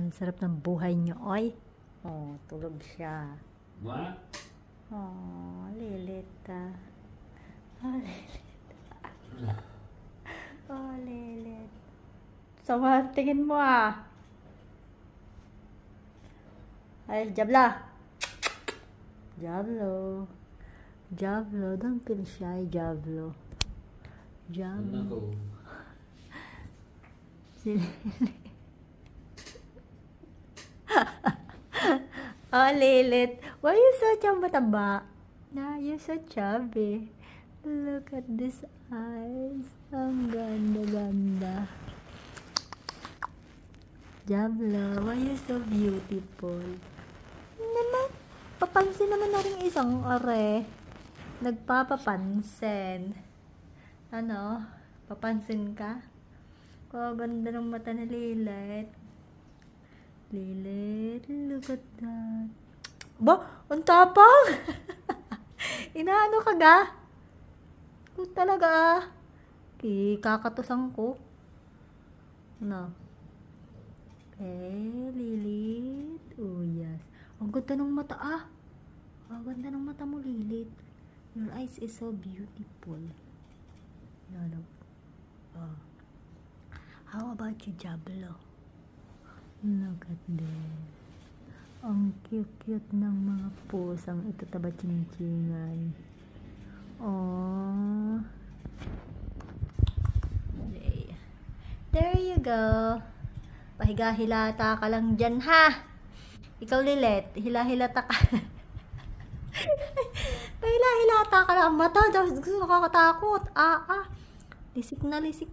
Ang sarap ng buhay niyo, oy. Oh, tulog siya. What? Oh, lilit ah. Oh, lilit. Oh, lilit. Sama, tingin mo ah. Ay, Jabla. Jablo. Jablo, don't feel shy, Jablo. Jablo. Ako. Oh, lilit. Why you so mataba? Nah, you're so chubby. Look at this eyes. Ang ganda-ganda. Jablo, why you so beautiful? Naman, papansin naman na rin isang are. Nagpapapansin. Ano? Papansin ka? Oh, ganda ng mata ni Lilit. Lilit, look at that. Ba, ang tapang! Inaano ka ga? Kung talaga ah. Kakatusan ko. Ano? Lilit. Oh, yes. Ang ganda ng mata ah. Ang ganda ng mata mo, Lilit. Your eyes is so beautiful. No. Oh. How about you, Jablo? Look at this. Ang cute-cute ng mga pusang ito, taba-ching-chingan. Oh. There you go. Pahiga-hilata ka lang dyan, ha? Ikaw, Lilit, hila-hilata ka. Pahila-hilata ka lang. Mata, nakakatakot. Lisik na lisik,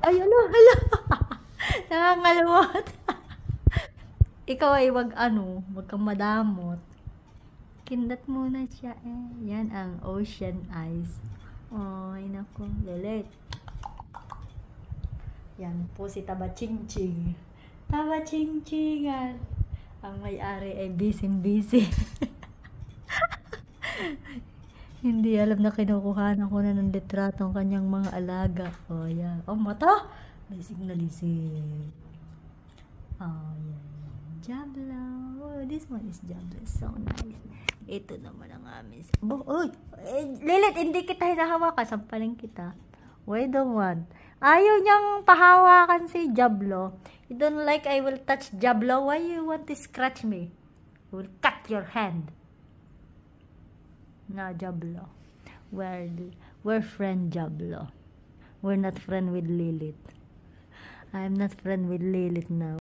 Ay, hala. Nakakalumot. Ikaw ay wag kang madamot. Kindat muna siya Yan ang ocean eyes. Ay, nako, Lilit. Yan po si Taba-ching-ching. Taba-ching-chingan. Ang may-ari ay busy. Hindi alam na kinukuhanan ko na ng litrato ang kanyang mga alaga. Oh, yan. Oh, mata! Lisig na lisig. Oh, yan. Jablo. Oh, this one is Jablo. So nice. Ito naman ang amin. Uy! Lilit, hindi kita hinahawakan. Sampalin kita. Why don't want? Ayaw niyang pahawakan si Jablo. You don't like I will touch Jablo. Why you want to scratch me? I will cut your hand. No, Jablo. We're friend, Jablo. We're not friend with Lilit. I'm not friend with Lilit now.